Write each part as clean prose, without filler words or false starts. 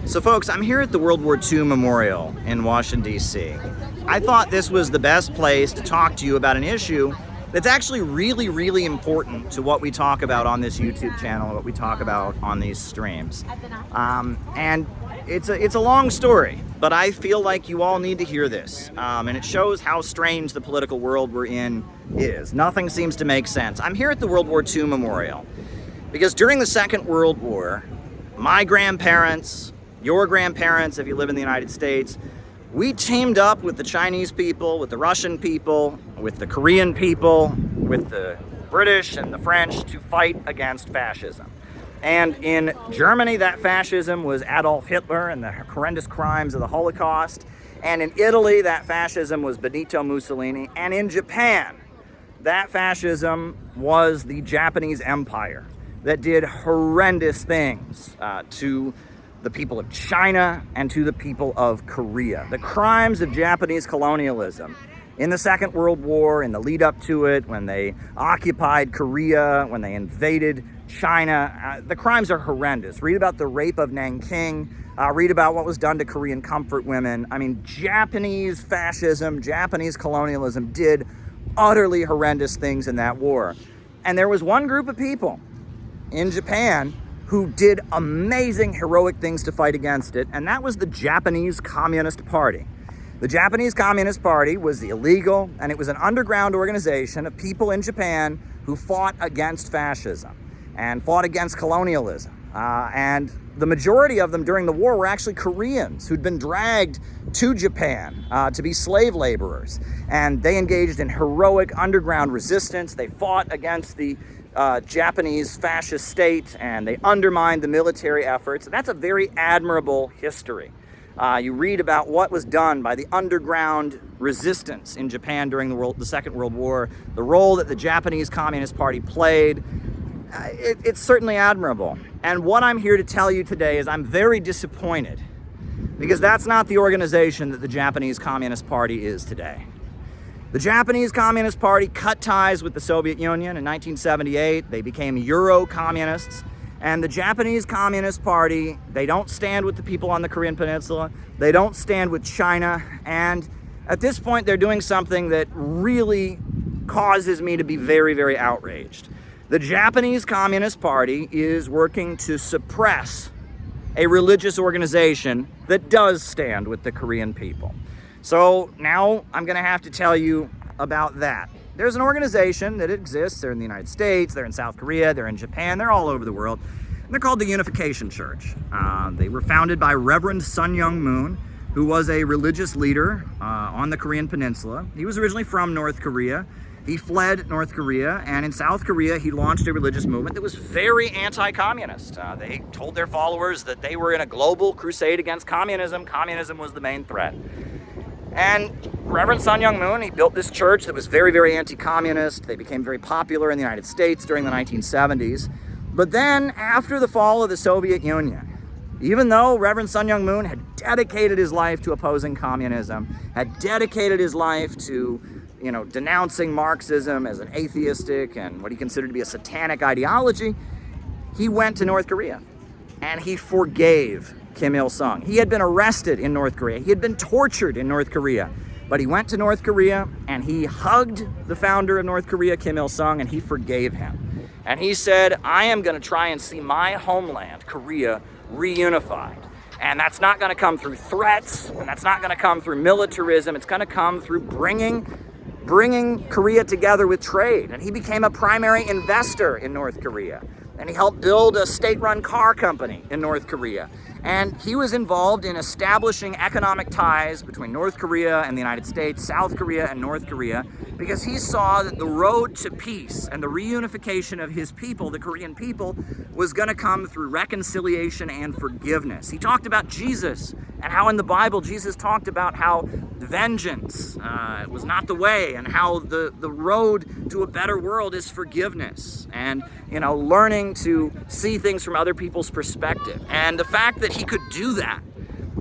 So folks, I'm here at the World War II Memorial in Washington, D.C. I thought this was the best place to talk to you about an issue that's actually really important to what we talk about on this YouTube channel, what we talk about on these streams. And it's a long story, but I feel like you all need to hear this. And it shows how strange the political world we're in is. Nothing seems to make sense. I'm here at the World War II Memorial because during the Second World War, my grandparents, your grandparents, if you live in the United States, we teamed up with the Chinese people, with the Russian people, with the Korean people, with the British and the French to fight against fascism. And in Germany, that fascism was Adolf Hitler and the horrendous crimes of the Holocaust. And in Italy, that fascism was Benito Mussolini. And in Japan, that fascism was the Japanese Empire that did horrendous things to the people of China and to the people of Korea. The crimes of Japanese colonialism in the Second World War, in the lead up to it, when they occupied Korea, when they invaded China, the crimes are horrendous. Read about the rape of Nanking, read about what was done to Korean comfort women. I mean, Japanese fascism, Japanese colonialism did utterly horrendous things in that war. And there was one group of people in Japan who did amazing, heroic things to fight against it, and that was the Japanese Communist Party. The Japanese Communist Party was illegal, and it was an underground organization of people in Japan who fought against fascism and fought against colonialism. And the majority of them during the war were actually Koreans who'd been dragged to Japan to be slave laborers. And they engaged in heroic underground resistance. They fought against the Japanese fascist state, and they undermined the military efforts. And that's a very admirable history. You read about what was done by the underground resistance in Japan during the Second World War, the role that the Japanese Communist Party played. It's certainly admirable. And what I'm here to tell you today is I'm very disappointed because that's not the organization that the Japanese Communist Party is today. The Japanese Communist Party cut ties with the Soviet Union in 1978. They became Euro-communists. And the Japanese Communist Party, they don't stand with the people on the Korean Peninsula. They don't stand with China. And at this point, they're doing something that really causes me to be very outraged. The Japanese Communist Party is working to suppress a religious organization that does stand with the Korean people. So now I'm going to have to tell you about that. There's an organization that exists. They're in the United States, they're in South Korea, they're in Japan, they're all over the world. And they're called the Unification Church. They were founded by Reverend Sun Myung Moon, who was a religious leader on the Korean Peninsula. He was originally from North Korea. He fled North Korea, and in South Korea, he launched a religious movement that was very anti-communist. They told their followers that they were in a global crusade against communism. Communism was the main threat. And Reverend Sun Myung Moon, he built this church that was very anti-communist. They became very popular in the United States during the 1970s. But then, after the fall of the Soviet Union, even though Reverend Sun Myung Moon had dedicated his life to opposing communism, had dedicated his life to denouncing Marxism as an atheistic and what he considered to be a satanic ideology, he went to North Korea and he forgave Kim Il-sung. He had been arrested in North Korea. He had been tortured in North Korea. But he went to North Korea and he hugged the founder of North Korea, Kim Il-sung, and he forgave him. And he said, I am going to try and see my homeland, Korea, reunified. And that's not going to come through threats, and that's not going to come through militarism. It's going to come through bringing Korea together with trade. And he became a primary investor in North Korea. And he helped build a state-run car company in North Korea. And he was involved in establishing economic ties between North Korea and the United States, South Korea and North Korea, because he saw that the road to peace and the reunification of his people, the Korean people, was going to come through reconciliation and forgiveness. He talked about Jesus and how in the Bible Jesus talked about how vengeance was not the way, and how the road to a better world is forgiveness and learning to see things from other people's perspective. And the fact that he could do that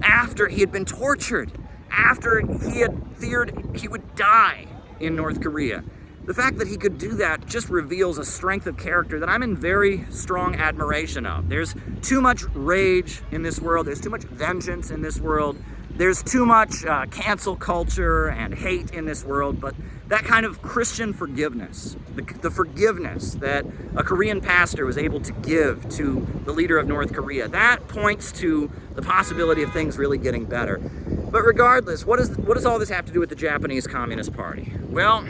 after he had been tortured, after he had feared he would die in North Korea, the fact that he could do that just reveals a strength of character that I'm in very strong admiration of. There's too much rage in this world. There's too much vengeance in this world. There's too much cancel culture and hate in this world, but that kind of Christian forgiveness, the forgiveness that a Korean pastor was able to give to the leader of North Korea, that points to the possibility of things really getting better. But regardless, what does all this have to do with the Japanese Communist Party? Well,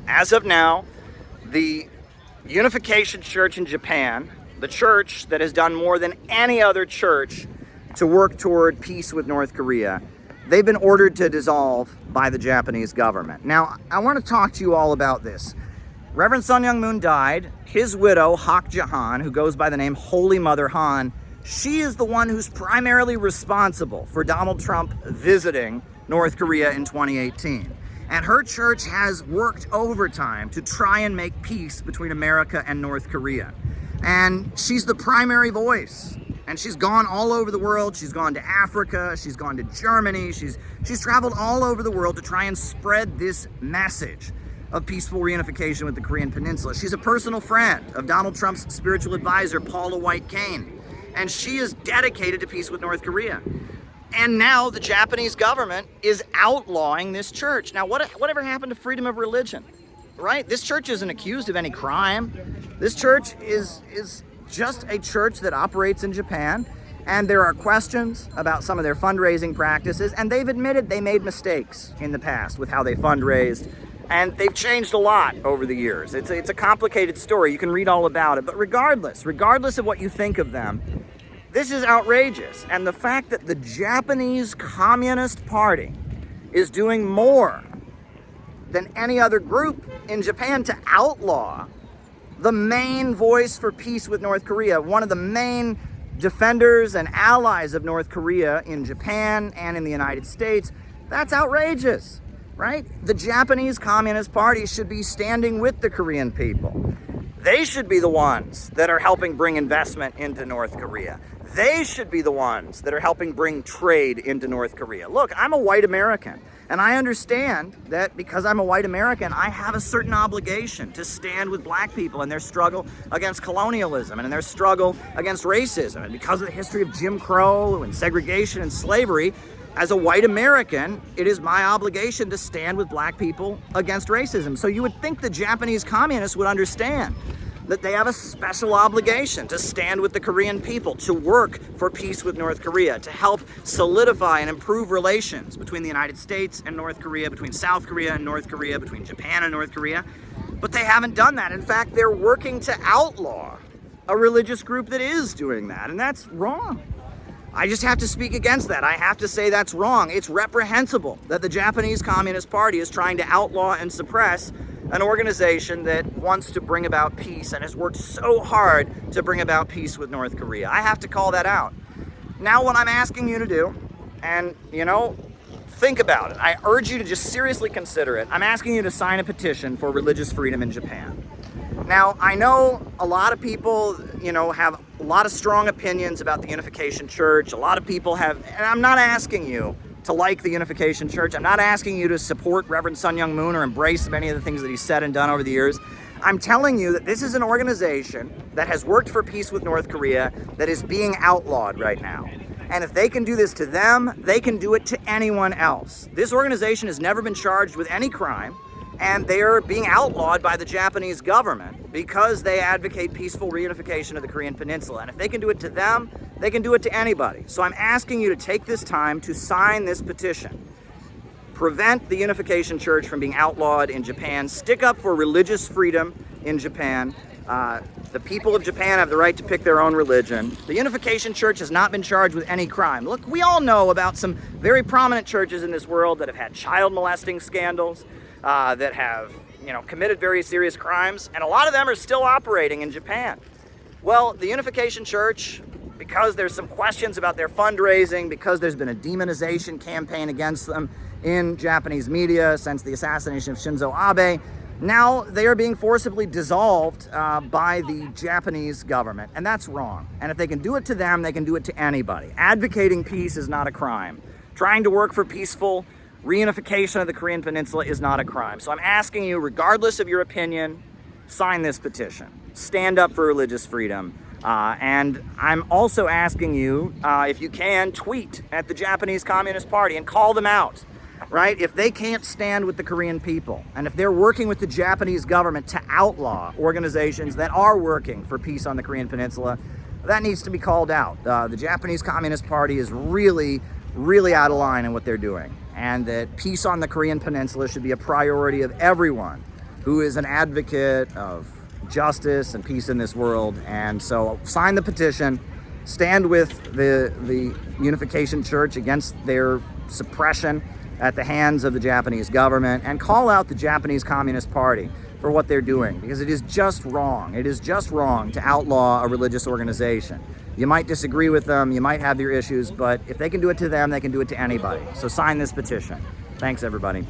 as of now, the Unification Church in Japan, the church that has done more than any other church to work toward peace with North Korea, they've been ordered to dissolve by the Japanese government. Now, I want to talk to you all about this. Reverend Sun Myung Moon died. His widow, Hak Ja-han, who goes by the name Holy Mother Han, she is the one who's primarily responsible for Donald Trump visiting North Korea in 2018. And her church has worked overtime to try and make peace between America and North Korea. And she's the primary voice. And she's gone all over the world. She's gone to Africa. She's gone to Germany. She's traveled all over the world to try and spread this message of peaceful reunification with the Korean Peninsula. She's a personal friend of Donald Trump's spiritual advisor, Paula White-Cain. And she is dedicated to peace with North Korea. And now the Japanese government is outlawing this church. Now, whatever happened to freedom of religion, right? This church isn't accused of any crime. This church is just a church that operates in Japan, and there are questions about some of their fundraising practices, and they've admitted they made mistakes in the past with how they fundraised, and they've changed a lot over the years. It's a complicated story. You can read all about it, but regardless of what you think of them, this is outrageous. And the fact that the Japanese Communist Party is doing more than any other group in Japan to outlaw the main voice for peace with North Korea, one of the main defenders and allies of North Korea in Japan and in the United States, that's outrageous, right? The Japanese Communist Party should be standing with the Korean people. They should be the ones that are helping bring investment into North Korea. They should be the ones that are helping bring trade into North Korea. Look, I'm a white American, and I understand that because I'm a white American, I have a certain obligation to stand with black people in their struggle against colonialism and in their struggle against racism. And because of the history of Jim Crow and segregation and slavery, as a white American, it is my obligation to stand with black people against racism. So you would think the Japanese communists would understand that they have a special obligation to stand with the Korean people, to work for peace with North Korea, to help solidify and improve relations between the United States and North Korea, between South Korea and North Korea, between Japan and North Korea. But they haven't done that. In fact, they're working to outlaw a religious group that is doing that, and that's wrong. I just have to speak against that. I have to say that's wrong. It's reprehensible that the Japanese Communist Party is trying to outlaw and suppress an organization that wants to bring about peace and has worked so hard to bring about peace with North Korea. I have to call that out. Now, what I'm asking you to do, and, think about it. I urge you to just seriously consider it. I'm asking you to sign a petition for religious freedom in Japan. Now, I know a lot of people, have a lot of strong opinions about the Unification Church. A lot of people have, and I'm not asking you to like the Unification Church. I'm not asking you to support Reverend Sun Myung Moon or embrace many of the things that he's said and done over the years. I'm telling you that this is an organization that has worked for peace with North Korea that is being outlawed right now. And if they can do this to them, they can do it to anyone else. This organization has never been charged with any crime, and they are being outlawed by the Japanese government because they advocate peaceful reunification of the Korean Peninsula. And if they can do it to them, they can do it to anybody. So I'm asking you to take this time to sign this petition. Prevent the Unification Church from being outlawed in Japan. Stick up for religious freedom in Japan. The people of Japan have the right to pick their own religion. The Unification Church has not been charged with any crime. Look, we all know about some very prominent churches in this world that have had child molesting scandals, that have, committed very serious crimes, and a lot of them are still operating in Japan. Well, the Unification Church, because there's some questions about their fundraising, because there's been a demonization campaign against them in Japanese media since the assassination of Shinzo Abe, now they are being forcibly dissolved by the Japanese government, and that's wrong. And if they can do it to them, they can do it to anybody. Advocating peace is not a crime. Trying to work for peaceful Reunification of the Korean Peninsula is not a crime. So I'm asking you, regardless of your opinion, sign this petition. Stand up for religious freedom. And I'm also asking you, if you can, tweet at the Japanese Communist Party and call them out, right? If they can't stand with the Korean people, and if they're working with the Japanese government to outlaw organizations that are working for peace on the Korean Peninsula, that needs to be called out. The Japanese Communist Party is really, really out of line in what they're doing, and that peace on the Korean Peninsula should be a priority of everyone who is an advocate of justice and peace in this world. And so sign the petition, stand with the Unification Church against their suppression at the hands of the Japanese government, and call out the Japanese Communist Party for what they're doing, because it is just wrong. It is just wrong to outlaw a religious organization. You might disagree with them, you might have your issues, but if they can do it to them, they can do it to anybody. So sign this petition. Thanks, everybody.